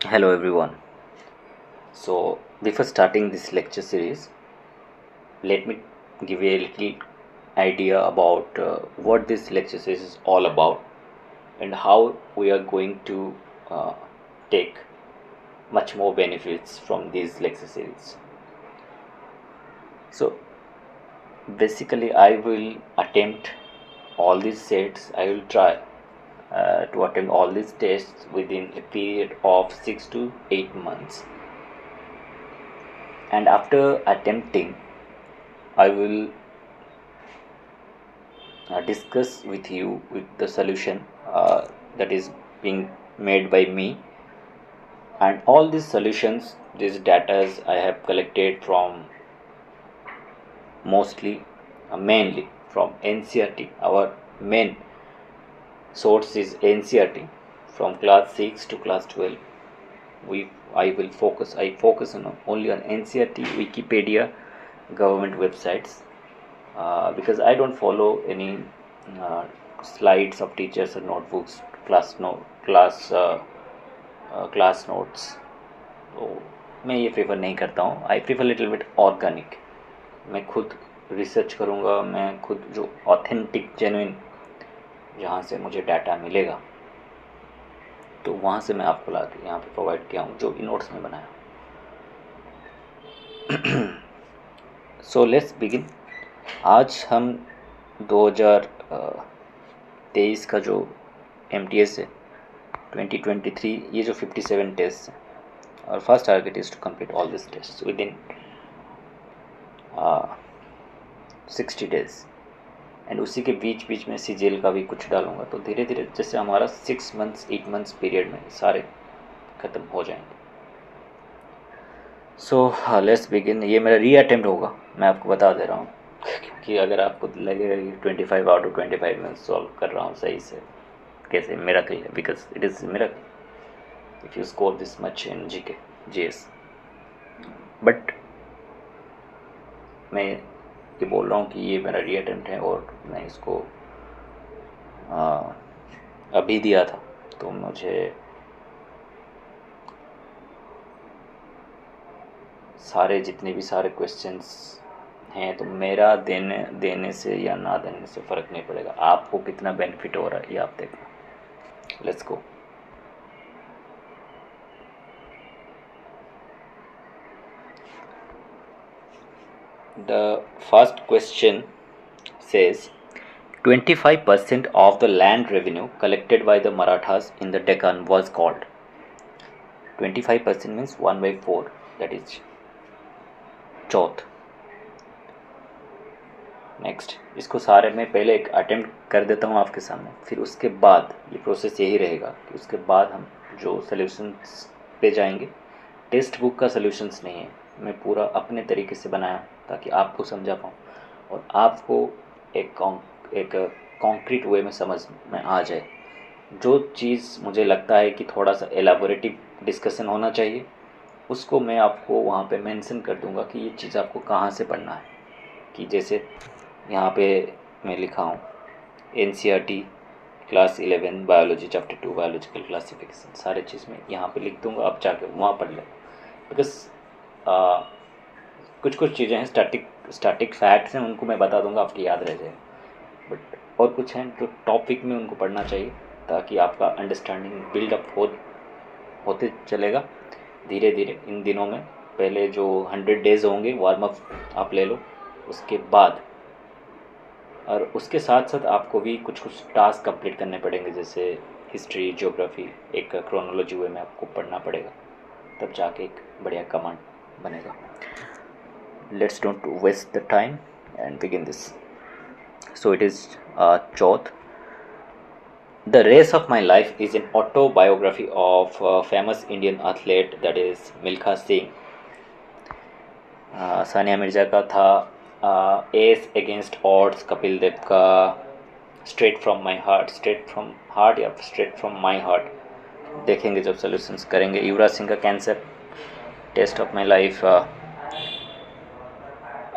Hello everyone. So before starting this lecture series, let me give you a little idea about what this lecture series is all about and how we are going to uh, take much more benefits from these lecture series. So basically, I will attempt all these sets. I will try to attempt all these tests within a period of 6 to 8 months, and after attempting, I will discuss with you with the solution that is being made by me, and all these solutions, these data I have collected from mostly mainly from NCERT. Our main source is NCERT. From class 6 to class 12 we I focus on only on NCERT, Wikipedia, government websites, because I don't follow any uh, slides of teachers or notebooks, class notes. तो मैं ये prefer नहीं करता हूँ. I prefer little bit organic. मैं खुद research करूँगा, मैं खुद जो ऑथेंटिक जेन्युइन जहाँ से मुझे डाटा मिलेगा तो वहाँ से मैं आपको ला के यहाँ पे प्रोवाइड किया हूँ जो भी नोट्स में बनाया. So let's begin. आज हम 2023 का जो MTS है 2023, ये जो 57 टेस्ट हैं, और first target is to complete all this test within 60 days. And उसी के बीच बीच में CGL का भी कुछ डालूंगा. तो धीरे धीरे जैसे हमारा 6 मंथ्स 8 मंथ्स पीरियड में सारे ख़त्म हो जाएंगे. So let's begin. ये मेरा री अटेम्प्ट होगा, मैं आपको बता दे रहा हूँ, क्योंकि अगर आपको लगेगा कि 25 आउट ऑफ 25 में सॉल्व कर रहा हूँ सही से, कैसे मिरेकल है, because it is miracle if you score this much in GK GS. But मैं ये बोल रहा हूँ कि ये मेरा री अटेम्प्ट है और मैं इसको अभी दिया था, तो मुझे सारे जितने भी सारे क्वेश्चंस हैं, तो मेरा देने से या ना देने से फ़र्क नहीं पड़ेगा. आपको कितना बेनिफिट हो रहा है ये आप देखना. Let's go. The first question says 25% of the land revenue collected by the Marathas in the Deccan was called. 25% means 1/4, that is Chauth. Next, इसको सारे मैं पहले एक अटेम्प्ट कर देता हूँ आपके सामने, फिर उसके बाद ये प्रोसेस यही रहेगा कि उसके बाद हम जो सॉल्यूशंस पे जाएंगे. टेक्स्ट बुक का सॉल्यूशंस नहीं है, मैं पूरा अपने तरीके से बनाया ताकि आपको समझा पाऊँ और आपको एक कॉन्क्रीट वे में समझ में आ जाए. जो चीज़ मुझे लगता है कि थोड़ा सा एलाबोरेटिव डिस्कशन होना चाहिए, उसको मैं आपको वहाँ पे मेंशन कर दूँगा कि ये चीज़ आपको कहाँ से पढ़ना है. कि जैसे यहाँ पे मैं लिखा हूँ NCERT class 11 biology chapter 2 biological classification, सारे चीज़ में यहाँ पे लिख दूँगा, आप जाके वहाँ पढ़ लें. बिकॉज कुछ कुछ चीज़ें हैं स्टैटिक फैक्ट्स हैं, उनको मैं बता दूँगा, आपकी याद रह जाए. बट और कुछ हैं जो टॉपिक में उनको पढ़ना चाहिए ताकि आपका अंडरस्टैंडिंग बिल्डअप होते चलेगा धीरे धीरे. इन दिनों में पहले जो 100 डेज़ होंगे वार्म अप आप ले लो, उसके बाद और उसके साथ साथ आपको भी कुछ कुछ टास्क कंप्लीट करने पड़ेंगे, जैसे हिस्ट्री, ज्योग्राफी, एक क्रोनोलॉजी वे में आपको पढ़ना पड़ेगा, तब जाके एक बढ़िया कमांड बनेगा. Let's don't waste the time and begin this. So it is चौथ. The Race of My Life is an autobiography of a famous Indian athlete, that is Milkha Singh. Sania Mirza का था ace against odds, Kapil Dev का straight from heart या straight from my heart. देखेंगे जब solutions करेंगे. युवराज सिंह का cancer, test of my life.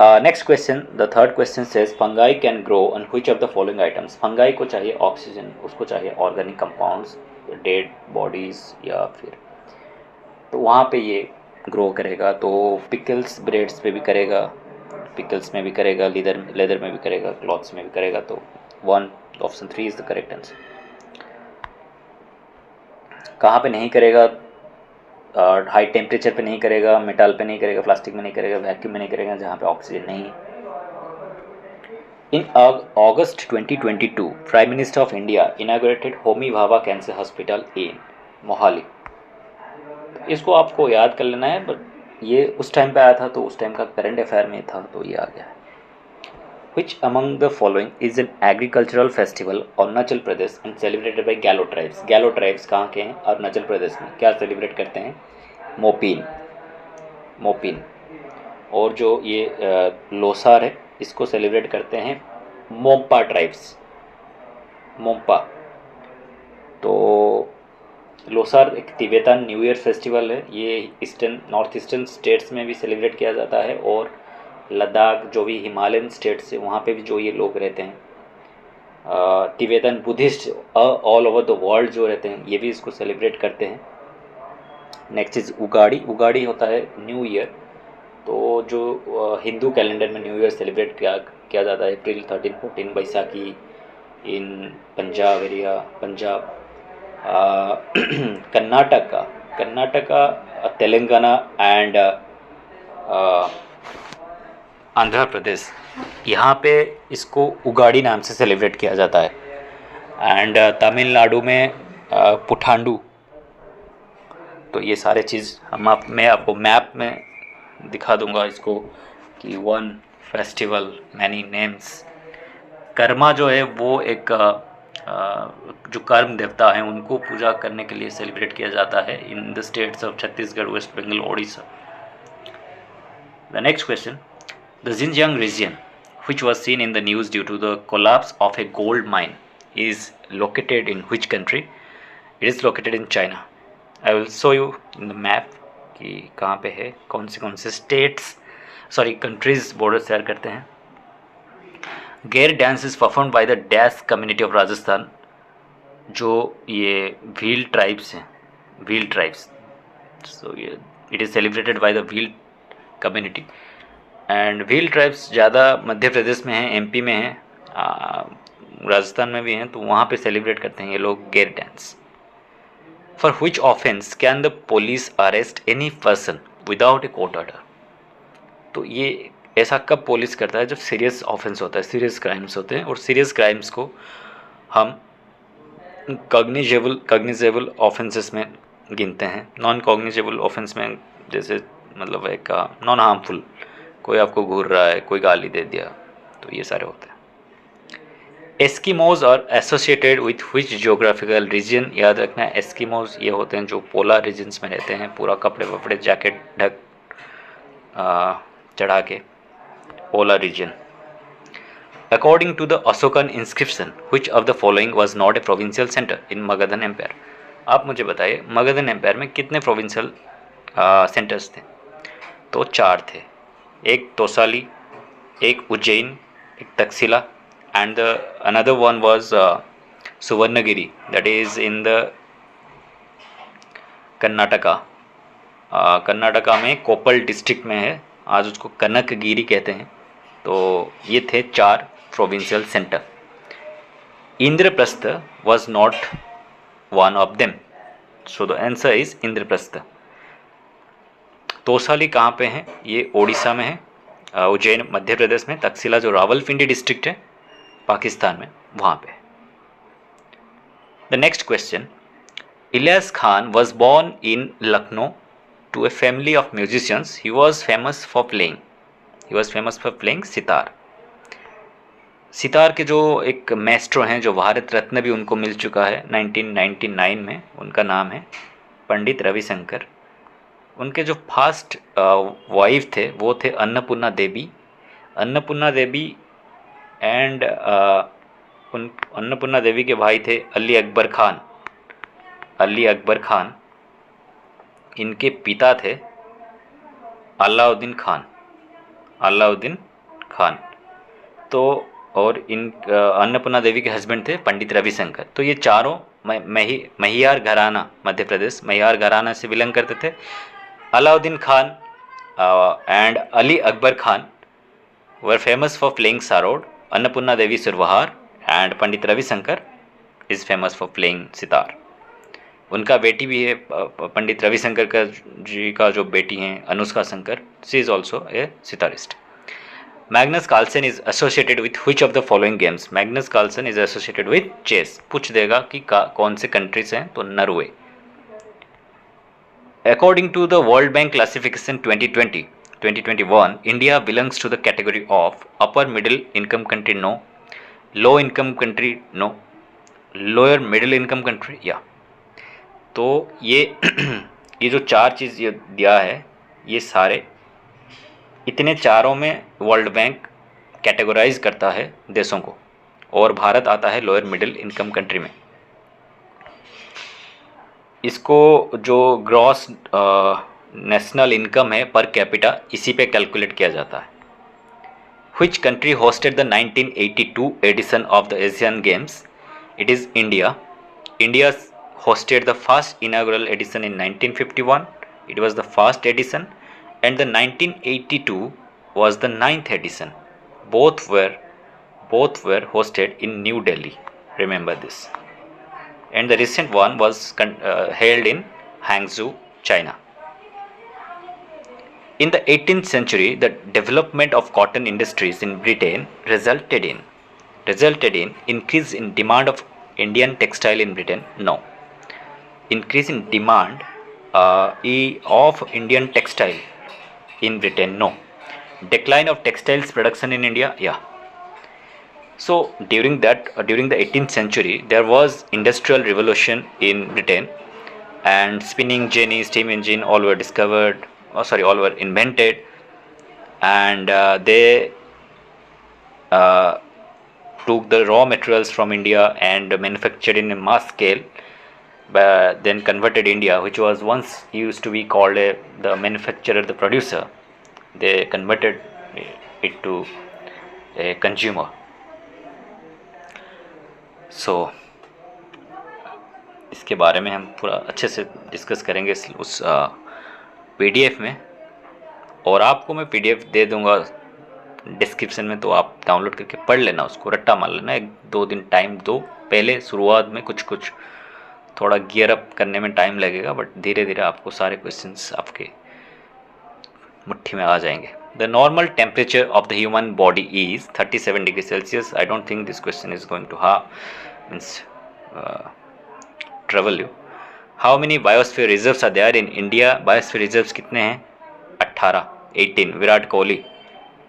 Next question, the third question says fungi can grow on which of the following items. Fungi को चाहिए oxygen, उसको चाहिए ऑर्गेनिक कंपाउंड्स, डेड बॉडीज या फिर तो वहाँ पे ये ग्रो करेगा। तो पिकल्स ब्रेड्स पे भी करेगा, पिकल्स में भी करेगा, लेदर में भी करेगा, क्लॉथ्स में भी करेगा। तो 1 option 3 is the correct answer. कहाँ पे नहीं करेगा? हाई टेम्परेचर पे नहीं करेगा, मेटल पे नहीं करेगा, प्लास्टिक में नहीं करेगा, वैक्यूम में नहीं करेगा, जहाँ पे ऑक्सीजन नहीं है। In August 2022, Prime Minister of India inaugurated Homi Bhabha Cancer Hospital in Mohali. इसको आपको याद कर लेना है, बट ये उस टाइम पे आया था, तो उस टाइम का करंट अफेयर में था, तो ये आ गया है। Which among the following is an agricultural festival Arunachal Pradesh and celebrated by गैलो ट्राइब्स? गैलो ट्राइब्स कहाँ के हैं? अरुणाचल प्रदेश में। क्या सेलिब्रेट करते हैं? मोपिन। मोपिन। और जो ये लोसार है, इसको सेलिब्रेट करते हैं मोम्पा ट्राइब्स। मोम्पा। तो लोसार एक तिब्बतन न्यू ईयर फेस्टिवल है। ये नॉर्थ ईस्टर्न स्टेट्स में भी सेलिब्रेट किया जाता है, और लद्दाख जो भी हिमालयन स्टेट्स है वहाँ पे भी जो ये लोग रहते हैं, Tibetan Buddhist all over the world जो रहते हैं, ये भी इसको सेलिब्रेट करते हैं। Next is Ugadi. उगाड़ी होता है न्यू ईयर। तो जो हिंदू कैलेंडर में न्यू ईयर सेलिब्रेट किया जाता है अप्रैल 13-14, बैसाखी इन पंजाब एरिया, पंजाब, कर्नाटका, तेलंगाना एंड आंध्र प्रदेश, यहाँ पे इसको उगाड़ी नाम से सेलिब्रेट किया जाता है। एंड तमिलनाडु में पुठांडू। तो ये सारे चीज़ मैं आपको मैप में दिखा दूंगा इसको कि 1 फेस्टिवल मैनी नेम्स। कर्मा जो है वो एक जो कर्म देवता हैं उनको पूजा करने के लिए सेलिब्रेट किया जाता है in the states of Chhattisgarh, west Bengal, Odisha. The next question, the Xinjiang region which was seen in the news due to the collapse of a gold mine is located in which country? It is located in China. I will show you in the map कि कहाँ पे है, कौन से states countries border share करते हैं। गेर dance is perform by the dash community of Rajasthan. जो ये भील ट्राइब्स हैं, भील ट्राइब्स, सो ये it is celebrated by the Bhil community. And Bhil tribes ज़्यादा मध्य प्रदेश में हैं, एमपी में हैं, राजस्थान में भी हैं, तो वहाँ पे सेलिब्रेट करते हैं ये लोग गेर dance. For which offense can the police arrest any person without a court order? तो ये ऐसा कब पुलिस करता है? जब सीरियस ऑफेंस होता है, सीरियस क्राइम्स होते हैं, और सीरियस क्राइम्स को हम कॉग्निजेबल ऑफेंसेस में गिनते हैं। नॉन कॉग्निजेबल ऑफेंस में जैसे मतलब एक नॉन हार्मफुल, कोई आपको घूर रहा है, कोई गाली दे दिया, तो ये सारे होते हैं। Eskimos are associated with which geographical region? याद रखना है, एस्किमोज ये होते हैं जो पोलर रीजन्स में रहते हैं, पूरा कपड़े वपड़े जैकेट ढक चढ़ा के, polar region. According to the Ashokan inscription which of the following was not a provincial centre in Magadhan empire? आप मुझे बताइए मगधन एम्पायर में कितने प्रोविंशियल सेंटर्स थे? तो 4 थे, एक तोसाली, एक उज्जैन, एक Takshashila, and another one was Suvarnagiri, that is in the Karnataka. Karnataka में कोप्पल डिस्ट्रिक्ट में है, आज उसको कनकगिरी कहते हैं। तो ये थे 4 provincial centre. Indraprastha was not one of them, so the answer is Indraprastha. Tosali कहाँ पे है? ये ओडिशा में है, उज्जैन मध्य प्रदेश में, तक्षशिला जो रावलपिंडी डिस्ट्रिक्ट है पाकिस्तान में, वहाँ पे। The next question, Ilyas Khan was born in Lucknow to a family of musicians. He was famous for playing sitar. Sitar के जो एक मैस्ट्रो हैं, जो भारत रत्न भी उनको मिल चुका है 1999 में, उनका नाम है पंडित रविशंकर। उनके जो फर्स्ट वाइफ थे वो थे अन्नपूर्णा देवी एंड अन्नपूर्णा देवी के भाई थे अली अकबर खान। इनके पिता थे अलाउद्दीन खान। तो और इन अन्नपूर्णा देवी के हस्बैंड थे पंडित रविशंकर। तो ये चारों महियार घराना, मध्य प्रदेश, महियार घराना से बिलोंग करते थे। Alauddin Khan and Ali Akbar Khan were famous for playing sarod. Annapurna Devi surbahar and Pandit Ravishankar is famous for playing sitar. उनका बेटी भी है, पंडित रविशंकर का जी का जो बेटी हैं Anushka Shankar, she is also a sitarist. Magnus Carlsen is associated with which of the following games? Magnus Carlsen is associated with chess. पूछ देगा कि कौन से कंट्रीज हैं, तो Norway. According to the World Bank classification 2020-2021, India belongs to the category of upper middle income country, no. Low income country, no. Lower middle income country, yeah. तो ये ये जो चार चीज़ ये दिया है, ये सारे इतने चारों में वर्ल्ड बैंक कैटेगराइज करता है देशों को, और भारत आता है लोअर मिडिल इनकम कंट्री में। इसको जो ग्रॉस नेशनल इनकम है पर कैपिटा, इसी पे कैलकुलेट किया जाता है। Which country hosted the 1982 edition of the Asian Games? It is India. India hosted the first inaugural edition in 1951. It was the first edition, and the 1982 was the 9th edition. Both were hosted in New Delhi. Remember this. And the recent one was held in Hangzhou, China. In the 18th century, the development of cotton industries in Britain resulted in increase in demand of Indian textile in Britain? No. Increase in demand of Indian textile in Britain? No. Decline of textiles production in India? Yeah. So during the 18th century, there was industrial revolution in Britain, and spinning jenny, steam engine, all were discovered. All were invented, and they took the raw materials from India and manufactured in a mass scale, but then converted India, which was once used to be called the manufacturer, the producer, they converted it to a consumer. So इसके बारे में हम पूरा अच्छे से discuss करेंगे उस PDF में, और आपको मैं PDF दे दूंगा डिस्क्रिप्शन में, तो आप डाउनलोड करके पढ़ लेना, उसको रट्टा मार लेना। 1-2 दिन टाइम दो, पहले शुरुआत में कुछ थोड़ा गियर अप करने में टाइम लगेगा, बट धीरे धीरे आपको सारे क्वेश्चंस आपके मुट्ठी में आ जाएंगे। The normal temperature of the human body is 37 degree Celsius. I don't think this question is going to trouble you. How many biosphere reserves are there in India? Biosphere reserves कितने हैं? 18। Virat Kohli.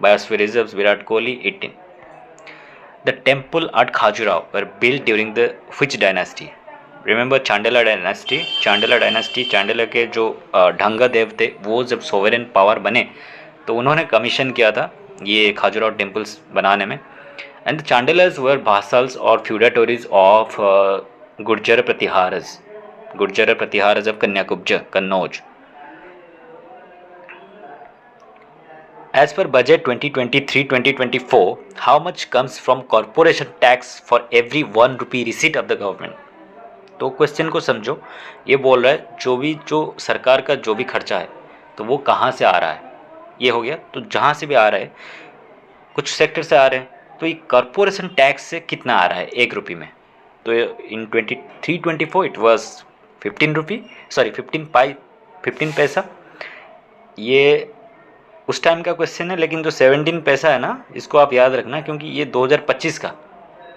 Biosphere reserves Virat Kohli 18। The temple at Khajuraho were built during the which dynasty? Remember Chandela dynasty. Chandela के जो ढंगा देव थे, वो जब sovereign power बने तो उन्होंने कमीशन किया था ये खाजुराहो टेम्पल्स बनाने में। एंड द चांडेलर्स वर भासल्स और feudatories of Gurjara Pratiharas of Kannauj. As per budget 2023-2024, how much comes from corporation tax for every 1 rupee receipt of the government? तो क्वेश्चन को समझो, ये बोल रहा है जो सरकार का जो भी खर्चा है तो वो कहाँ से आ रहा है, ये हो गया। तो जहाँ से भी आ रहा है, कुछ सेक्टर से आ रहे हैं, तो ये कॉरपोरेशन टैक्स से कितना आ रहा है 1 रुपये में? तो इन 23-24 इट वॉज 15 पैसा। ये उस टाइम का क्वेश्चन है, लेकिन जो 17 पैसा है ना, इसको आप याद रखना, क्योंकि ये 2025 का,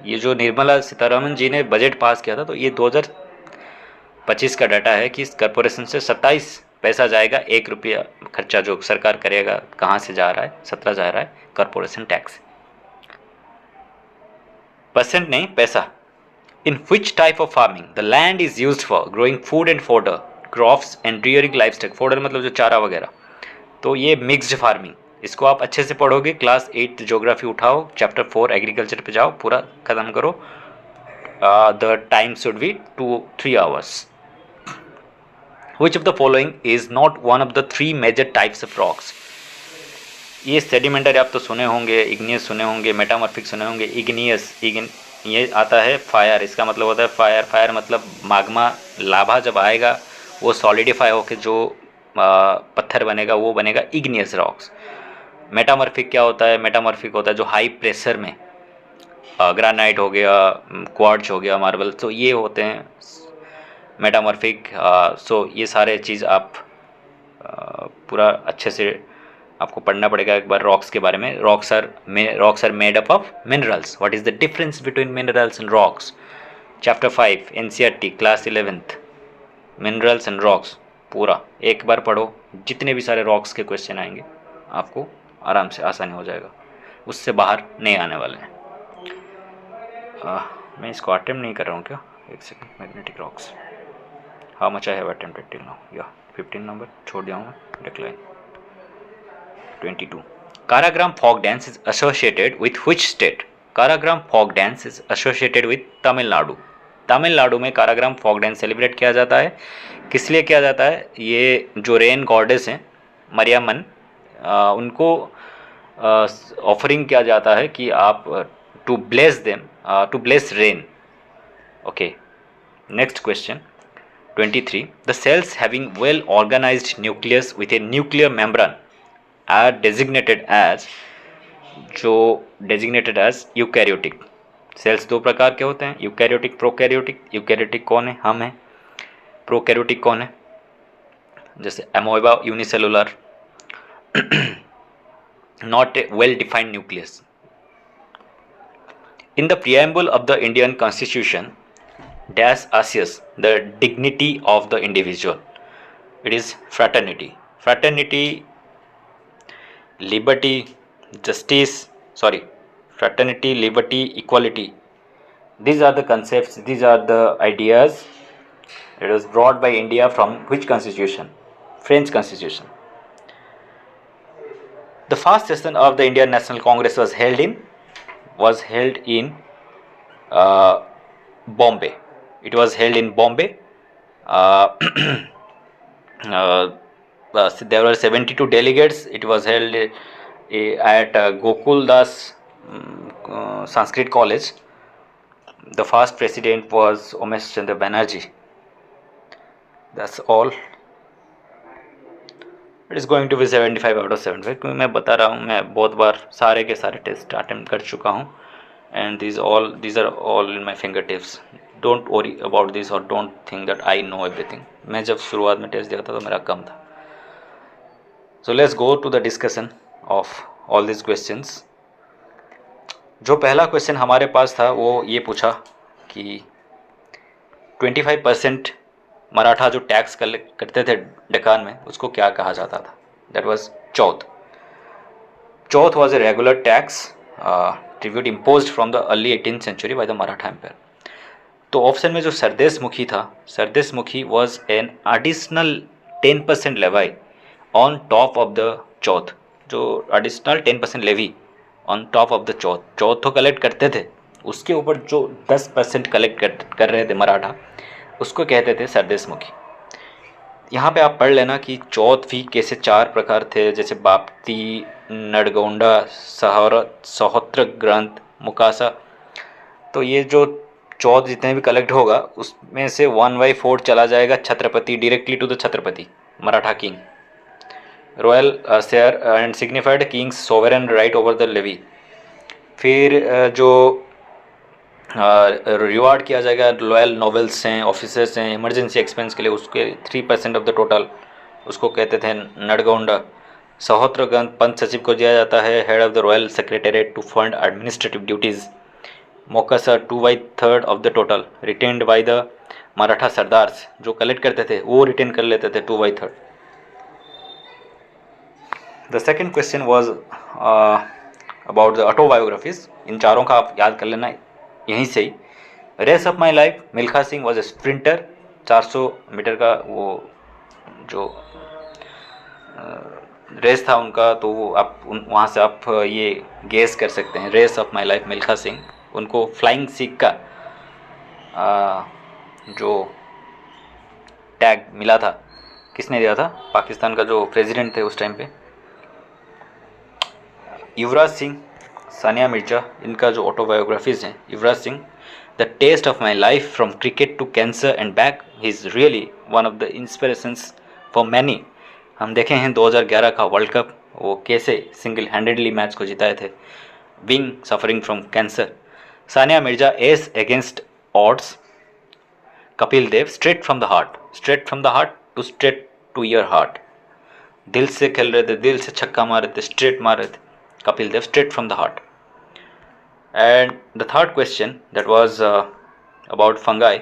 ये जो निर्मला सीतारमण जी ने बजट पास किया था, तो ये 2025 का डाटा है कि इस कॉरपोरेशन से 27 पैसा जाएगा। 1 रुपया खर्चा जो सरकार करेगा, कहाँ से जा रहा है? 17 जा रहा है कॉरपोरेशन टैक्स। परसेंट नहीं, पैसा। In which type of farming the land is used for growing food and fodder crops and rearing livestock? Fodder मतलब जो चारा वगैरह, तो ये मिक्स्ड फार्मिंग। इसको आप अच्छे से पढ़ोगे, क्लास 8 ज्योग्राफी उठाओ, चैप्टर 4 एग्रीकल्चर पे जाओ, पूरा खत्म करो। The time should be 2-3 hours. Which of the following is not one of the 3 major types of rocks? ये सेडिमेंटरी आप तो सुने होंगे, इग्नियस सुने होंगे, मेटामॉर्फिक सुने होंगे। ये आता है फायर, इसका मतलब होता है फायर। फायर मतलब माग्मा, लाभा जब आएगा वो सॉलिडिफाई होकर जो पत्थर बनेगा वो बनेगा इग्नियस रॉक्स। मेटामॉर्फिक क्या होता है? मेटामॉर्फिक होता है जो हाई प्रेशर में, ग्रानाइट हो गया, क्वार्ट्ज हो गया, मार्बल, तो ये होते हैं मेटामॉर्फिक। सो ये सारे चीज़ आप पूरा अच्छे से आपको पढ़ना पड़ेगा एक बार रॉक्स के बारे में। Rocks are made up of minerals. What is the difference between minerals and rocks? Chapter 5 NCERT class 11th, minerals and rocks, पूरा एक बार पढ़ो। जितने भी सारे रॉक्स के क्वेश्चन आएंगे आपको आराम से आसानी हो जाएगा, उससे बाहर नहीं आने वाले हैं। मैं इसको अटेम्प्ट नहीं कर रहा हूँ क्या? एक second. Magnetic rocks, how much I have attempted till now? या 15 नंबर छोड़ दिया हूँ मैं। Decline 22। Karagam folk dance is associated with which state? Karagam folk dance is associated with Tamil Nadu. Tamil Nadu में काराग्राम फोक डांस सेलिब्रेट किया जाता है। किस लिए किया जाता है? ये जो रेन गॉडेस हैं मरियमन, उनको ऑफरिंग किया जाता है कि आप to bless them, to bless rain. Okay, next question 23. The cells having well organized nucleus with a nuclear membrane are designated as eukaryotic. Cells दो प्रकार के होते हैं, यूकैरियोटिक, प्रोकैरियोटिक। यूकैरियोटिक कौन है? हम हैं। प्रोकैरियोटिक कौन है? जैसे अमोeba unicellular, not a well defined nucleus. In the preamble of the Indian Constitution, dash assures the dignity of the individual. It is fraternity. Fraternity, liberty, justice, fraternity, liberty, equality. These are the concepts, these are the ideas. It was brought by India from which constitution? French Constitution. The first session of the Indian National Congress was held in Bombay. It was held in Bombay. There were 72 delegates. It was held at Gokul Das Sanskrit College. The first president was Umesh Chandra Banerjee. That's all. It is going to be 75 out of 75, क्योंकि मैं बता रहा हूँ मैं बहुत बार सारे के सारे टेस्ट अटेम्प्ट कर चुका हूँ, and these are all in my fingertips. Don't worry about this or don't think that I know everything. मैं जब शुरुआत में टेस्ट दिया था तो मेरा कम था. So let's go to the discussion of all these questions. जो पहला क्वेश्चन हमारे पास था वो ये पूछा कि 25% मराठा जो टैक्स कलेक्ट करते थे डेकान में, उसको क्या कहा जाता था? That was chauth. Chauth was a regular tax tribute imposed from the early 18th century by the Maratha empire. तो ऑप्शन में जो सरदेश मुखी था, Sardeshmukhi was an additional 10% levy on top of the chauth. जो additional 10% levy on top of the chauth. Chauth तो collect करते थे, उसके ऊपर जो 10% कलेक्ट कर रहे थे मराठा, उसको कहते थे सरदेश मुखी. यहाँ पे आप पढ़ लेना कि चौथ भी कैसे 4 प्रकार थे, जैसे बाप्ती, नडगोंडा, सहोत्र ग्रंथ, मुकासा. तो ये जो चौथ जितने भी कलेक्ट होगा उसमें से 1/4 चला जाएगा Chhatrapati, directly to the Chhatrapati Maratha king. Royal share and signified king's sovereign right over the levy. फिर जो रिवार्ड किया जाएगा लॉयल नोवेल्स हैं, ऑफिसर्स हैं, इमरजेंसी एक्सपेंस के लिए, उसके 3% ऑफ द टोटल, उसको कहते थे नडगोंडा. सहोत्र ग्रंथ पंच सचिव को दिया जाता है, head of the royal secretariat to fund administrative duties. Mokasa 2/3 of the total retained by the Maratha sardars. जो कलेक्ट करते थे वो रिटेन कर लेते थे 2/3. The second question was about the autobiographies. इन चारों का आप याद कर लेना यहीं से ही. Race of my life, Milkha Singh was a sprinter. 400 metre का वो जो रेस था उनका, तो वो आप वहाँ से आप ये गेस कर सकते हैं. Race of my life Milkha Singh. उनको फ्लाइंग सिख का जो टैग मिला था, किसने दिया था? पाकिस्तान का जो प्रेसिडेंट थे उस टाइम पे, युवराज सिंह, सानिया मिर्जा. इनका जो ऑटोबायोग्राफीज़ हैं, Yuvraj Singh the test of my life from cricket to cancer and back, he is really one of the inspirations for many. हम देखे हैं 2011 का वर्ल्ड कप, वो कैसे सिंगल हैंडेडली मैच को जिताए थे, being suffering from cancer. Sania Mirza ace against odds, Kapil Dev straight from the heart to straight to your heart. दिल से खेल रहे थे, दिल से छक्का मार रहे थे, स्ट्रेट मार रहे थे Kapil Dev, straight from the heart. And the third question that was about fungi.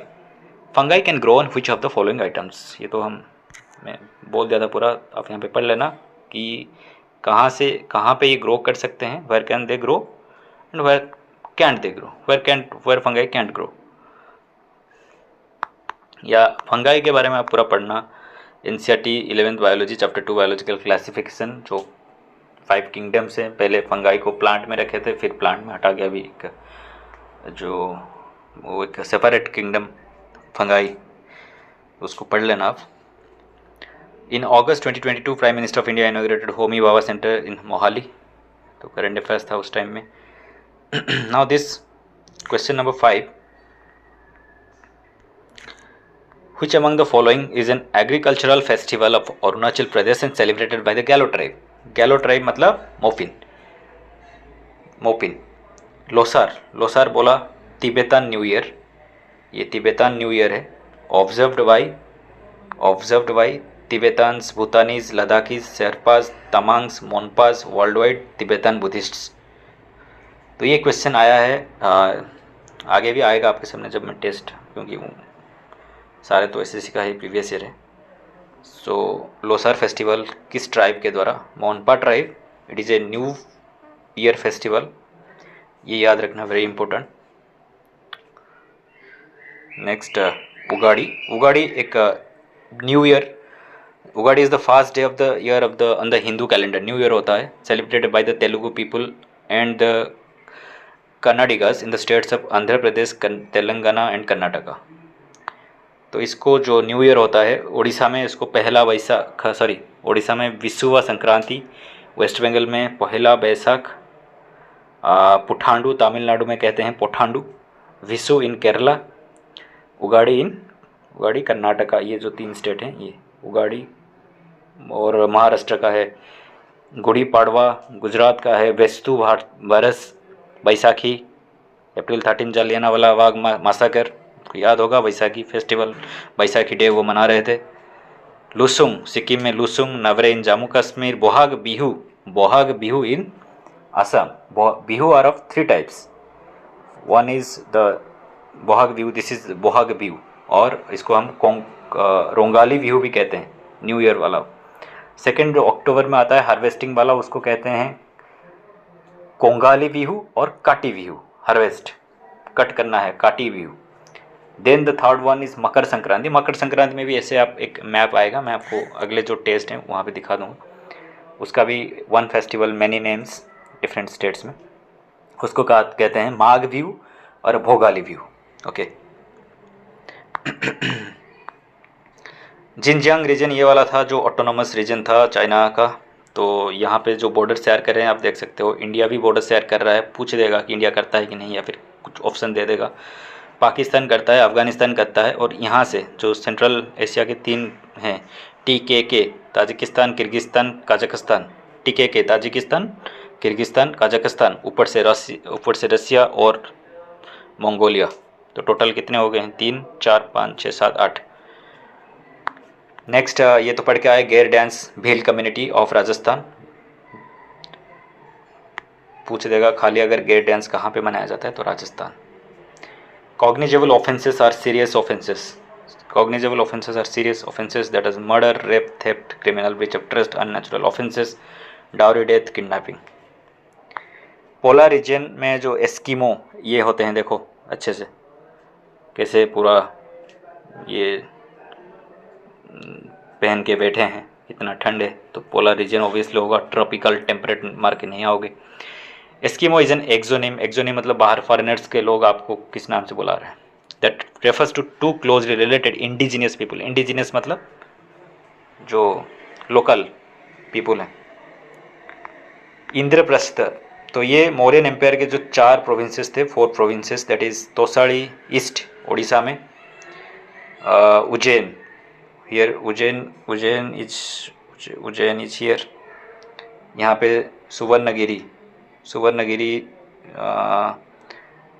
Fungi can grow on which of the following items. ये तो मैं बोल दिया था पूरा, आप यहाँ पे पढ़ लेना कि कहाँ पे ये ग्रो कर सकते हैं, where can they grow and where can't they grow, where fungi can't grow. या फंगाई के बारे में आप पूरा पढ़ना NCERT 11th biology chapter 2 biological classification, जो 5 किंगडम्स हैं। पहले फंगाई को प्लांट में रखे थे, फिर प्लांट में हटा गया, अभी वो एक सेपरेट किंगडम फंगाई, उसको पढ़ लेना आप। In August 2022 prime minister of India inaugurated Homi Bhabha centre in Mohali, तो करंट अफेयर्स था उस टाइम में। Now this question number 5, which among the following is an agricultural festival of Arunachal Pradesh and celebrated by the Galo tribe? Galo tribe मतलब मोपिन। लोसार बोला Tibetan new year, ये Tibetan new year है। Observed by Tibetans, Bhutanese, Ladakhis, Sherpas, Tamangs, Monpas, worldwide Tibetan Buddhists. तो ये question आया है, आगे भी आएगा आपके सामने जब मैं टेस्ट, क्योंकि सारे तो एसएससी का ही प्रीवियस ईयर है। सो लोसार फेस्टिवल किस ट्राइब के द्वारा? Monpa tribe. It is a new year festival, ये याद रखना, वेरी इंपॉर्टेंट। नेक्स्ट उगाड़ी एक new year. Ugadi is the first day of the year on the Hindu calendar, new year होता है, celebrated by the Telugu people and the Kannadigas in the states of Andhra Pradesh, Telangana and Karnataka. तो इसको जो new year होता है, उड़ीसा में इसको उड़ीसा में विसुवा संक्रांति, वेस्ट बंगाल में पहला बैसाख, पुठांडु तमिलनाडु में कहते हैं पोठांडु, विसु इन केरला, उगाड़ी कर्नाटका। ये जो 3 स्टेट हैं, ये उगाड़ी, और महाराष्ट्र का है गुड़ी पाड़वा, गुजरात का है वेस्तु बरस, बैसाखी, अप्रैल 13 जालियानवाला बाग मासाकर, याद होगा बैसाखी फेस्टिवल, बैसाखी डे वो मना रहे थे। लुसुंग सिक्किम में Losoong, Navreh in Jammu Kashmir, Bohag Bihu in Assam. Bihu are of 3 types, one is the Bohag Bihu, this is Bohag Bihu, और इसको हम रोंगाली बिहू भी कहते हैं, न्यू ईयर वाला। सेकेंड जो अक्टूबर में आता है हार्वेस्टिंग वाला, उसको कहते हैं कोंगाली बिहू और काटी बिहू, हार्वेस्ट कट करना है, Kati Bihu. Then the third one is Makar Sankranti. Makar Sankranti में भी ऐसे आप एक मैप आएगा, मैं आपको अगले जो टेस्ट हैं वहाँ पे दिखा दूँगा, उसका भी one festival many names different states में, उसको कहते हैं माघ बिहू और Bhogali Bihu. Okay. Xinjiang region ये वाला था जो ऑटोनोमस रीजन था चाइना का, तो यहाँ पे जो बॉर्डर शेयर कर रहे हैं आप देख सकते हो, इंडिया भी बॉर्डर शेयर कर रहा है, पूछ देगा कि इंडिया करता है कि नहीं, या फिर कुछ ऑप्शन दे देगा। पाकिस्तान करता है, अफ़गानिस्तान करता है, और यहाँ से जो सेंट्रल एशिया के 3 हैं, TKK Tajikistan, Kyrgyzstan, Kazakhstan, TKK Tajikistan, Kyrgyzstan, Kazakhstan, ऊपर से रसिया और मंगोलिया। तो टोटल कितने हो गए हैं? 3, 4, 5, 6, 7, 8। नेक्स्ट ये तो पढ़ के आए, गेर dance Bhil community of Rajasthan, पूछ देगा खाली अगर गेर डांस कहाँ पे मनाया जाता है तो Rajasthan. Cognizable offenses are serious offenses. Cognizable offenses are serious offenses, that is murder, rape, theft, criminal breach of trust, unnatural offenses, dowry, death, kidnapping. Polar region में जो एस्किमो ये होते हैं, देखो अच्छे से कैसे पूरा ये पहन के बैठे हैं, इतना ठंड है, तो पोलर रीजन ऑब्वियसली होगा, ट्रॉपिकल टेम्परेट मार के नहीं आओगे। Eskimo is an exonym, exonym मतलब बाहर फॉरेनर्स के लोग आपको किस नाम से बुला रहे हैं, that refers to 2 closely related indigenous people. Indigenous मतलब जो लोकल पीपल हैं। इंद्रप्रस्थ तो ये मौर्यन एम्पायर के जो 4 प्रोविंसेस थे, 4 provinces, that is Tosali east Orissa में, Ujjain here, Ujjain is here, यहाँ पे सुवर्णगिरी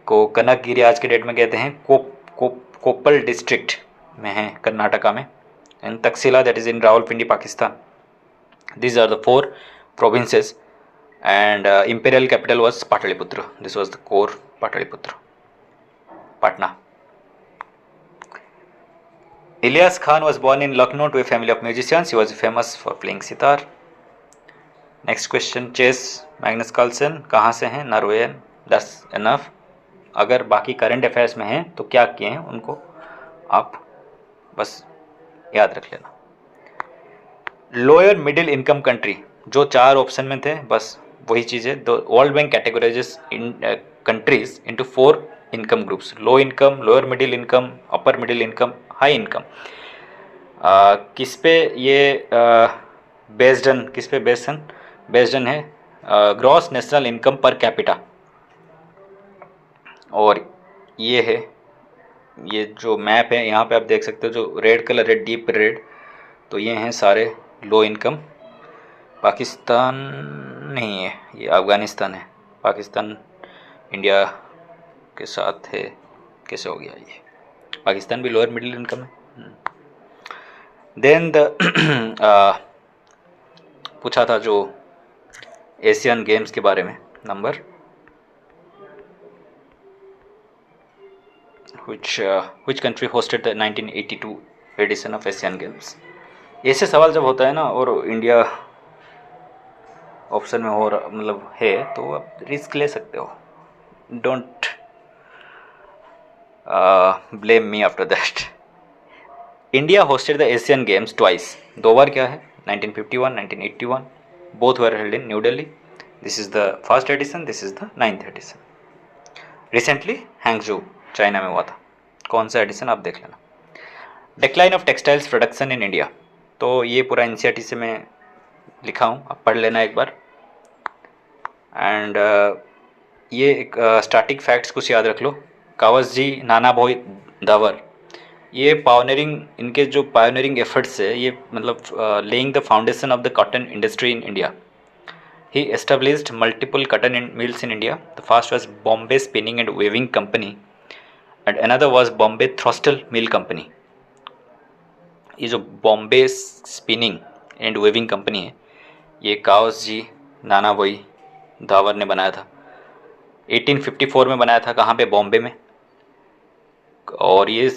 को कनकगिरी आज के डेट में कहते हैं, कोप्पल डिस्ट्रिक्ट में है कर्नाटका में, and Takshashila that is in Rawalpindi Pakistan. These are the 4 provinces, and imperial capital was Pataliputra. This was the core Pataliputra, Patna. Ilyas Khan was born in Lucknow to a family of musicians. He was famous for playing sitar. Next question, chess, Magnus Carlsen कहाँ से हैं? Norwegian. That's enough. अगर बाकी current affairs में हैं तो क्या किए हैं उनको आप बस याद रख लेना. लोअर मिडिल इनकम कंट्री, जो 4 ऑप्शन में थे बस वही चीज़ें. World Bank categorises in countries into 4 income groups: low income, lower middle income, upper middle income, high income. किस पे ये बेस्डन है? Gross national income per capita. और ये है, ये जो मैप है यहाँ पे आप देख सकते हो, जो रेड कलर है, डीप रेड, तो ये हैं सारे लो इनकम. पाकिस्तान नहीं है, ये अफ़गानिस्तान है. पाकिस्तान इंडिया के साथ है, कैसे हो गया ये? पाकिस्तान भी लोअर मिडिल इनकम है. देन पूछा था जो एशियन गेम्स के बारे में, number which country hosted the 1982 edition of Asian Games. ऐसे सवाल जब होता है ना और इंडिया ऑप्शन में हो मतलब है तो आप रिस्क ले सकते हो. Don't blame me after that. India hosted the Asian Games twice. 2 बार क्या है? 1951, 1981. Both were held in New Delhi. This is the first edition, this is the 9th edition. Recently Hangzhou China में हुआ था. कौन सा एडिशन आप देख लेना. Decline of textiles production in India, तो ये पूरा एनसीईआरटी से मैं लिखा हूँ, आप पढ़ लेना एक बार. एंड ये एक स्टैटिक फैक्ट्स कुछ याद रख लो. कावसजी नानाभाई दावर, ये पायोनियरिंग, इनके जो पायोनियरिंग एफर्ट्स है, ये मतलब laying the foundation of the cotton industry in India. He established multiple cotton mills in India. The first was Bombay Spinning and Weaving Company and another was Bombay Throstle Mill Company. ये जो बॉम्बे स्पिनिंग एंड वेविंग कंपनी है, ये कावसजी नानाभाई दावर ने बनाया था. 1854 में बनाया था. कहाँ पे? बॉम्बे में. और ये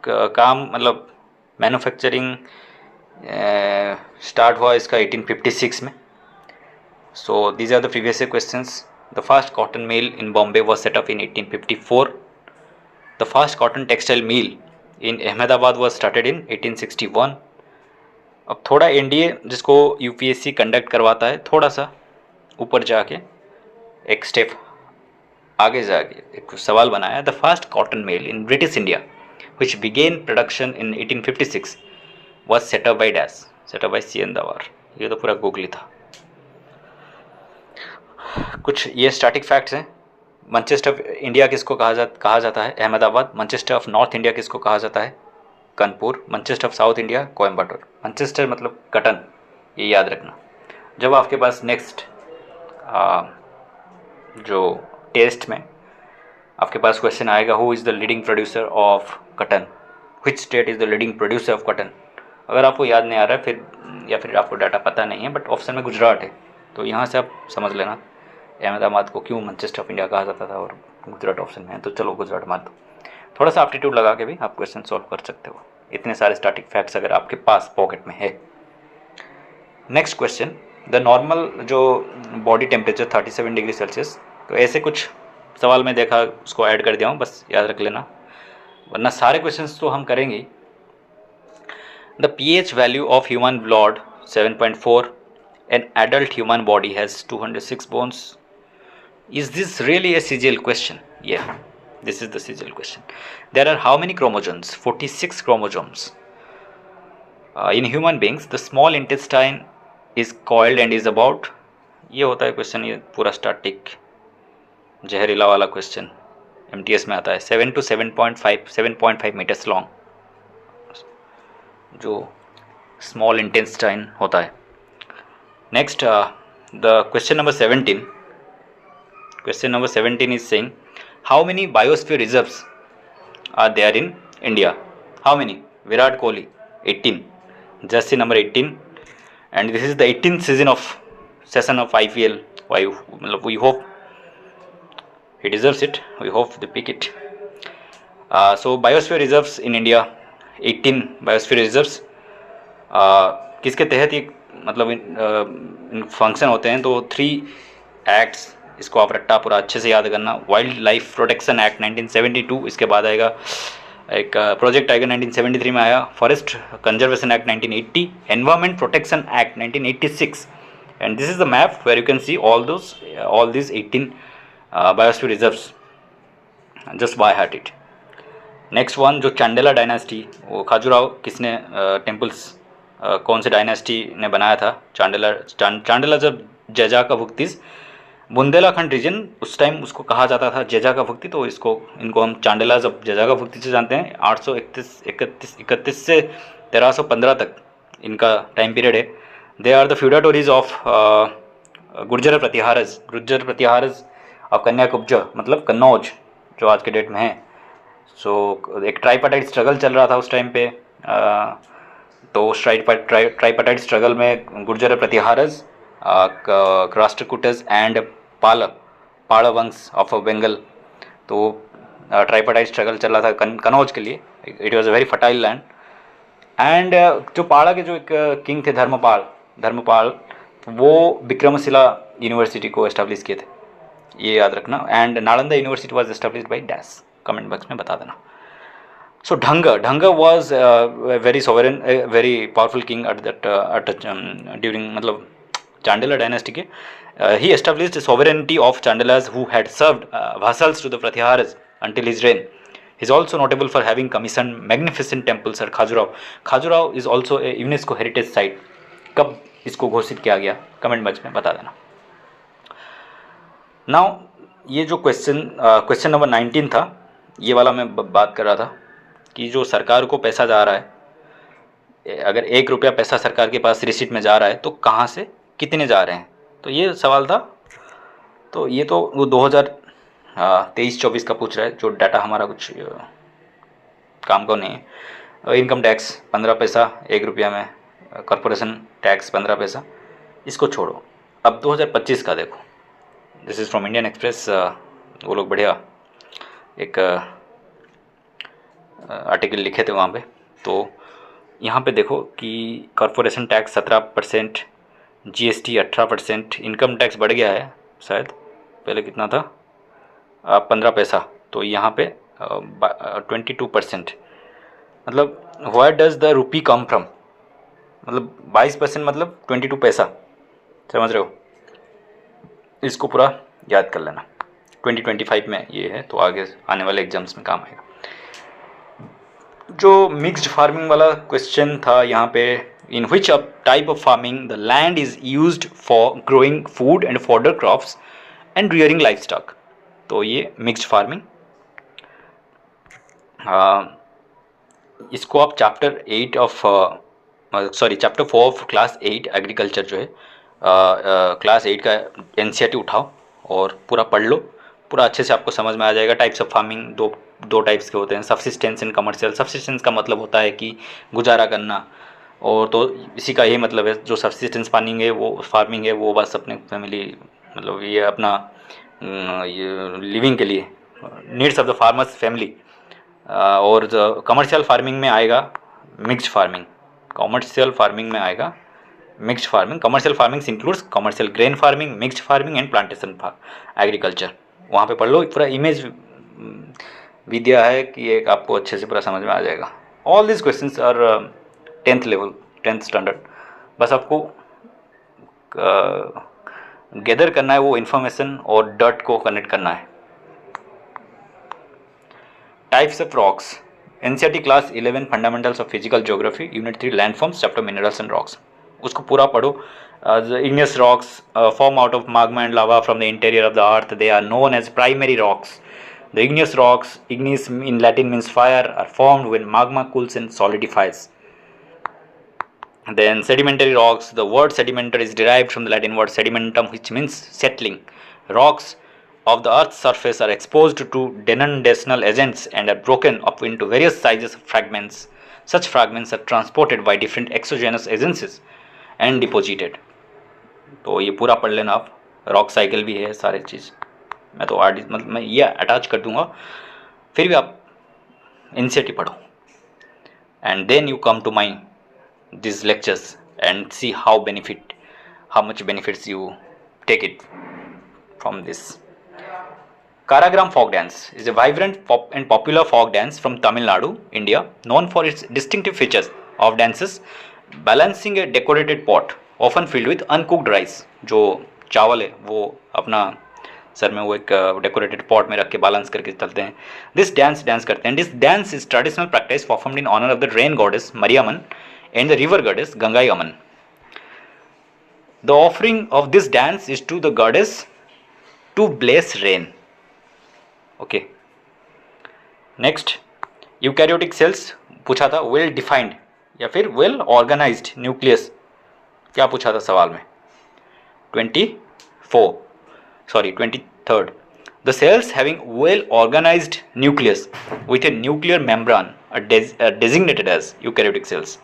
काम मतलब मैन्युफैक्चरिंग स्टार्ट हुआ इसका 1856 में. So these are the previous year questions. The first cotton mill in Bombay was set up in 1854. The first cotton textile mill in Ahmedabad was started in 1861. अब थोड़ा एनडीए जिसको यूपीएससी कंडक्ट करवाता है, थोड़ा सा ऊपर जाके एक स्टेप आगे जाके एक सवाल बनाया. The first cotton mill in British India which began production in 1856 was set up by dash, set up by CN the power. ये तो पूरा गूगली था. कुछ ये स्टैटिक फैक्ट्स हैं. मैनचेस्टर ऑफ इंडिया किसको कहा जाता है? Ahmedabad. Manchester of north India किसको कहा जाता है? Kanpur. Manchester of south India Coimbatore. Manchester मतलब कटन, ये याद रखना. जब आपके पास नेक्स्ट जो टेस्ट में आपके पास क्वेश्चन आएगा, who is the leading producer of cotton, which state is the leading producer of cotton, अगर आपको याद नहीं आ रहा है फिर या फिर आपको डाटा पता नहीं है, बट ऑप्शन में गुजरात है, तो यहाँ से आप समझ लेना अहमदाबाद को क्यों मैनचेस्टर ऑफ इंडिया कहा जाता था और गुजरात ऑप्शन में है. तो चलो गुजरात मार दो. थोड़ा सा एप्टीट्यूड लगा के भी आप क्वेश्चन सॉल्व कर सकते हो. इतने सारे स्टैटिक फैक्ट्स अगर आपके पास पॉकेट में है. नेक्स्ट क्वेश्चन, द नॉर्मल जो बॉडी टेम्परेचर 37 डिग्री सेल्सियस. तो ऐसे कुछ सवाल में देखा, उसको ऐड कर दिया हूँ, बस याद रख लेना, वरना सारे क्वेश्चंस तो हम करेंगे. The pH value of human blood 7.4. An adult human body has 206 bones. Is this really a CGL question? Yeah, this is the CGL question. There are how many chromosomes? 46 chromosomes. In human beings, the small intestine is coiled and is about, ये होता है question, ये पूरा static जहरीला वाला question MTS में आता है। 7 to 7.5 मीटर्स लॉन्ग जो स्मॉल इंटेंस्टाइन होता है। Next the question number 17, question number 17 is saying how many biosphere reserves are there in India? How many? Virat Kohli 18, jersey number 18, and this is the 18th session of IPL। मतलब we hope he deserves it, we hope they pick it. So biosphere reserves in India, 18 biosphere reserves। किसके तहत ये मतलब function होते हैं? तो 3 acts, इसको आप रट्टा पूरा अच्छे से याद करना। वाइल्ड लाइफ प्रोटेक्शन एक्ट 1972, इसके बाद आएगा एक प्रोजेक्ट आएगा 1973 में आया, forest conservation act 1980, environment protection act 1986, and this is the map where you can see all these 18 biosphere reserves, just by heart it. Next one जो चांडेला डायनास्टी, वो खाजुराहो किसने टेम्पल्स कौन से डायनास्टी ने बनाया था? चांडेला जब जजाकाभुक्तिस बुंदेलाखंड रीजन, उस टाइम उसको कहा जाता था जजाकाभुक्ति, तो इनको हम चांडेला जब जजाकाभुक्ति से जानते हैं। 831 से 1315 तक इनका टाइम पीरियड है। They are the feudatories of Gurjara Pratiharas और कन्याकुब्ज, मतलब कन्नौज जो आज के डेट में है। सो एक ट्राइपार्टाइट स्ट्रगल चल रहा था उस टाइम पे। तो उस ट्राइपार्टाइट स्ट्रगल में गुर्जर प्रतिहारज, राष्ट्रकूटस एंड पाल वंश ऑफ बंगाल, तो ट्राइपार्टाइट स्ट्रगल चल रहा था कन्नौज के लिए। It was a very fertile land. And जो पाड़ा के जो एक किंग थे धर्मपाल, वो विक्रमशिला यूनिवर्सिटी को एस्टेब्लिश किए थे, ये याद रखना। And Nalanda University was established by dash, comment box में बता देना। So Dhanga was very sovereign, very powerful king during मतलब चांडेला डायनेस्टी के। He established sovereignty of Chandelas who had served vassals to the Pratiharas until his reign. He is also notable for having commissioned magnificent temples at Khajuraho. Khajuraho is also a UNESCO heritage site. कब इसको घोषित किया गया? Comment box में बता देना। Now ये जो क्वेश्चन नंबर 19 था, ये वाला मैं बात कर रहा था कि जो सरकार को पैसा जा रहा है, अगर 1 रुपया पैसा सरकार के पास रिसीट में जा रहा है तो कहाँ से कितने जा रहे हैं, तो ये सवाल था। तो ये तो वो 2023-24 का पूछ रहा है, जो डाटा हमारा कुछ काम का नहीं है। इनकम टैक्स 15 पैसा 1 रुपया में, कॉरपोरेशन टैक्स 15 पैसा, इसको छोड़ो। अब 2025 का देखो, this is from Indian express. वो लोग बढ़िया एक आर्टिकल लिखे थे वहाँ पे। तो यहाँ पे देखो कि corporation tax 17%, GST 18%, income tax बढ़ गया है शायद, पहले कितना था 15 पैसा, तो यहाँ पे 22%। मतलब where does the rupee come from, मतलब 22% मतलब 22 पैसा, समझ रहे हो? इसको पूरा याद कर लेना। 2025 में ये है, तो आगे आने वाले एग्जाम्स में काम आएगा। जो मिक्स्ड फार्मिंग वाला क्वेश्चन था यहाँ पे, in which a type of farming the land is used for growing food and fodder crops and rearing livestock, तो ये मिक्स्ड फार्मिंग। इसको आप चैप्टर 4 ऑफ क्लास 8 एग्रीकल्चर जो है, क्लास 8 का NCERT उठाओ और पूरा पढ़ लो, पूरा अच्छे से आपको समझ में आ जाएगा। टाइप्स ऑफ फार्मिंग दो टाइप्स के होते हैं, सब्सिस्टेंस एंड कमर्शियल। सब्सिस्टेंस का मतलब होता है कि गुजारा करना, और तो इसी का यही मतलब है। जो सब्सिस्टेंस फार्मिंग है वो बस अपने फैमिली, मतलब ये अपना ये लिविंग के लिए, needs of the farmers family. और कमर्शियल फार्मिंग में आएगा mixed farming, commercial farming includes commercial grain farming, mixed farming and plantation agriculture. वहाँ पे पढ़ लो, पूरा इमेज भी दिया है कि एक आपको अच्छे से पूरा समझ में आ जाएगा। All this questions are 10th level, 10th standard. बस आपको गैदर करना है वो इन्फॉर्मेशन और डॉट को कनेक्ट करना है। Types of rocks, NCERT class 11 fundamentals of physical geography, unit 3 landforms, chapter minerals and rocks, उसको पूरा पढ़ो। The igneous rocks form out of magma and lava from the interior of the earth. They are known as primary rocks. The igneous rocks, ignis in Latin means fire, are formed when magma cools and solidifies. Then sedimentary rocks. The word sedimentary is derived from the Latin word sedimentum, which means settling. Rocks of the earth's surface are exposed to denudation agents and are broken up into various sizes of fragments. Such fragments are transported by different exogenous agencies and deposited. तो ये पूरा पढ़ लेना आप, rock cycle भी है सारी चीज़, मैं तो आर्टिस्ट मतलब मैं ये अटैच कर दूंगा, फिर भी आप एनसीईआरटी पढ़ो and then you come to my these lectures and see how much benefits you take it from this. Karagram folk dance is a vibrant and popular folk dance from Tamil Nadu, India, known for its distinctive features of dances balancing a decorated pot often filled with uncooked rice. जो चावल है वो अपना sir में वो एक decorated pot में रख के बैलेंस करके चलते हैं. दिस डांस करते हैं. This dance is traditional practice performed in honour of the rain goddess Mariamman and the river goddess Gangai Aman. The offering of this dance is to the goddess to bless rain. Okay. Next, eukaryotic cells पूछा था, well defined या फिर well organized nucleus. क्या पूछा था सवाल में? 23rd. The cells having well organized nucleus with a nuclear membrane are designated as eukaryotic cells.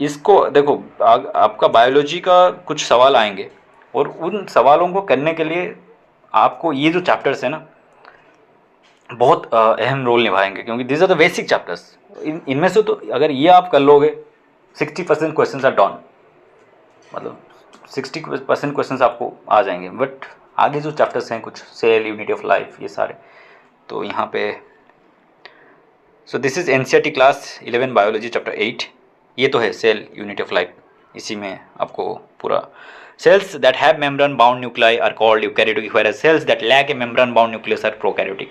इसको देखो आपका बायोलॉजी का कुछ सवाल आएंगे और उन सवालों को करने के लिए आपको ये जो चैप्टर्स है ना बहुत अहम रोल निभाएंगे, क्योंकि this are the basic chapters. इनमें से तो अगर ये आप कर लोगे 60% क्वेश्चंस आर डन, मतलब 60% क्वेश्चंस आपको आ जाएंगे. बट आगे जो चैप्टर्स हैं कुछ सेल, यूनिटी ऑफ लाइफ, ये सारे तो यहाँ पे. So this is NCERT class 11 biology chapter 8. ये तो है सेल, यूनिटी ऑफ लाइफ, इसी में आपको पूरा. Cells that have membrane bound nuclei are called eukaryotic, whereas cells that lack a membrane bound nucleus are prokaryotic.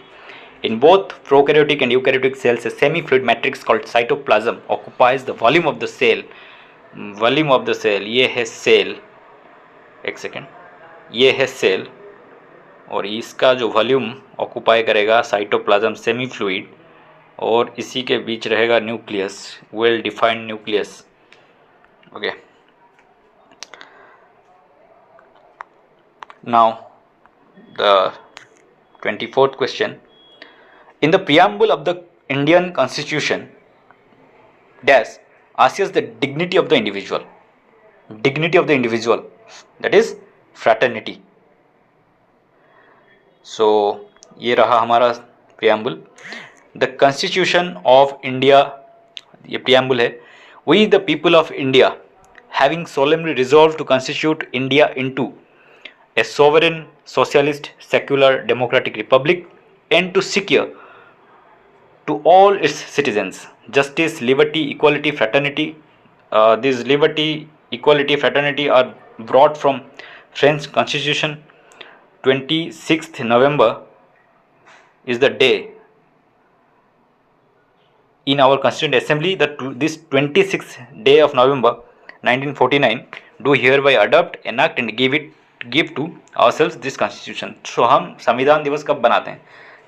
In both prokaryotic and eukaryotic cells, a semi-fluid matrix called cytoplasm occupies the volume of the cell. Volume of the cell, ये है cell, एक second, ये है cell और इसका जो volume occupy करेगा cytoplasm semi fluid, और इसी के बीच रहेगा nucleus, well defined nucleus. Okay, now the 24th question. In the preamble of the Indian Constitution, dash asserts the dignity of the individual. Dignity of the individual, that is fraternity. So ये रहा हमारा preamble. The Constitution of India, ये preamble है. We the people of India, having solemnly resolved to constitute India into a sovereign, socialist, secular, democratic republic, and to secure to all its citizens justice, liberty, equality, fraternity. These liberty, equality, fraternity are brought from French Constitution. 26th November is the day in our Constituent Assembly that this 26th day of November 1949 do hereby adopt, enact and give to ourselves this Constitution. So हम संविधान दिवस कब बनाते हैं?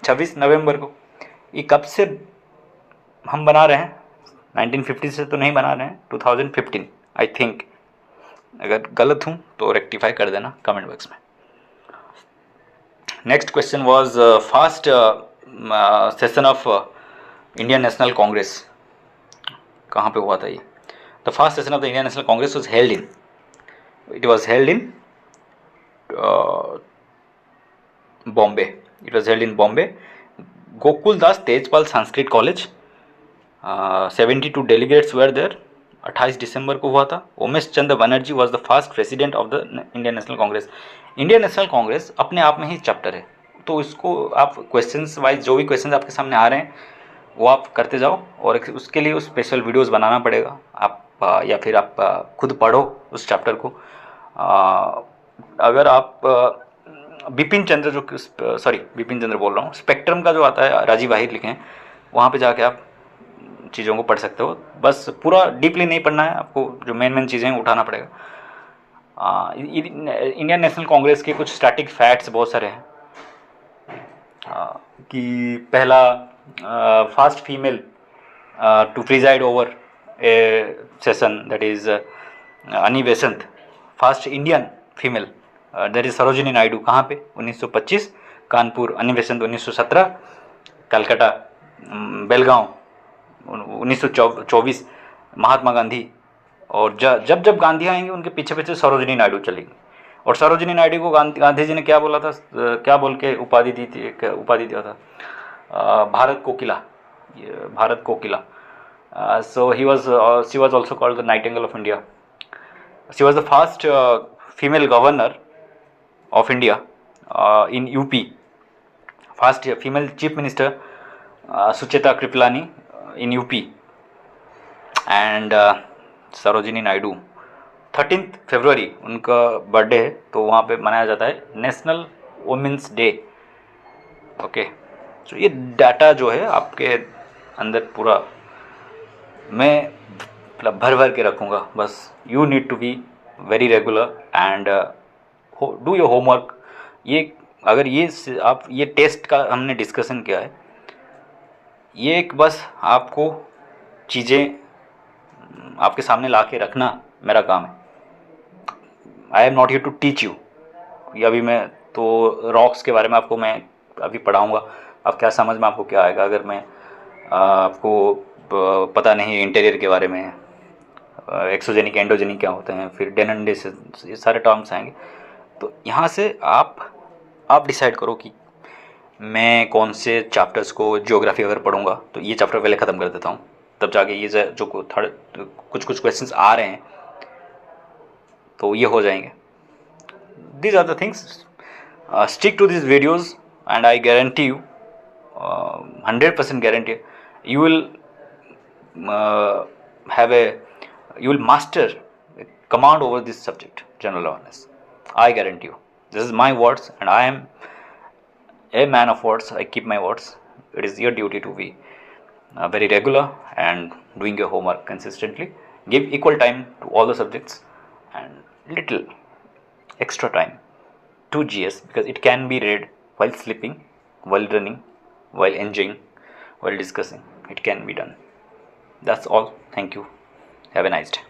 26 नवंबर को. ये कब से हम बना रहे हैं? 1950 से तो नहीं बना रहे हैं, 2015 आई थिंक. अगर गलत हूँ तो रेक्टिफाई कर देना कमेंट बॉक्स में. Next question was first session of Indian National Congress. कहाँ पे हुआ था ये? The first session of the Indian National Congress was held in, it was held in Bombay. It was held in Bombay. Gokuldas Tejpal Sanskrit College. 72 delegates were there. 28 दिसंबर को हुआ था. Umesh Chandra Banerjee was the first president of the Indian National Congress. Indian National Congress अपने आप में ही चैप्टर है, तो इसको आप क्वेश्चंस वाइज जो भी क्वेश्चंस आपके सामने आ रहे हैं वो आप करते जाओ, और उसके लिए स्पेशल वीडियोस बनाना पड़ेगा आप, या फिर आप खुद पढ़ो उस चैप्टर को. अगर आप बिपिन चंद्र बिपिन चंद्र बोल रहा हूँ, स्पेक्ट्रम का जो आता है राजीव आहिर लिखे हैं, वहाँ पे जाके आप चीज़ों को पढ़ सकते हो. बस पूरा डीपली नहीं पढ़ना है आपको, जो मेन चीज़ें उठाना पड़ेगा. इंडियन नेशनल कांग्रेस के कुछ स्टैटिक फैक्ट्स बहुत सारे हैं कि पहला first female to preside over a session, that is Annie Besant, first Indian female, that is Sarojini Naidu. कहाँ पे? 1925 कानपुर। अनी बेसेंट 1917 कलकत्ता। बेलगांव 1924 महात्मा गांधी। और जब जब गांधी आएंगे उनके पीछे पीछे सरोजिनी नायडू चलेंगी। और सरोजिनी नायडू को गांधी जी ने क्या बोला था, क्या बोल के उपाधि दी थी, एक उपाधि दिया था, Bharat Kokila, Bharat Kokila. So she was also called the nightingale of India. She was the first female governor of India in UP. First female chief minister Sucheta Kripalani in UP. And Sarojini Naidu 13 फरवरी उनका बर्थडे है, तो वहाँ पे मनाया जाता है नेशनल वुमेंस डे। ओके, तो ये डाटा जो है आपके अंदर पूरा मैं मतलब भर भर के रखूँगा। बस you need to be very regular and do your homework. ये अगर आप ये टेस्ट का हमने डिस्कशन किया है, ये एक बस आपको चीज़ें आपके सामने ला के रखना मेरा काम है। I am not here to teach you. अभी मैं तो रॉक्स के बारे में आपको मैं अभी पढ़ाऊँगा, अब क्या समझ में आपको क्या आएगा अगर मैं आपको पता नहीं इंटीरियर के बारे में, एक्सोजेनिक एंडोजेनिक क्या होते हैं, फिर डेनंडेस, ये सारे टर्म्स आएंगे। तो यहाँ से आप डिसाइड करो कि मैं कौन से चैप्टर्स को, ज्योग्राफी अगर पढ़ूंगा तो ये चैप्टर पहले ख़त्म कर देता हूँ, तब जाके ये जो कुछ क्वेश्चंस आ रहे हैं तो ये हो जाएंगे। These are the things. Stick to this videos and I guarantee you, 100% guarantee, you will you will master command over this subject, general awareness. I guarantee you. This is my words and I am a man of words. I keep my words. It is your duty to be very regular and doing your homework consistently. Give equal time to all the subjects and little extra time to GS, because it can be read while sleeping, while running, while enjoying, while discussing. It can be done. That's all. Thank you. Have a nice day.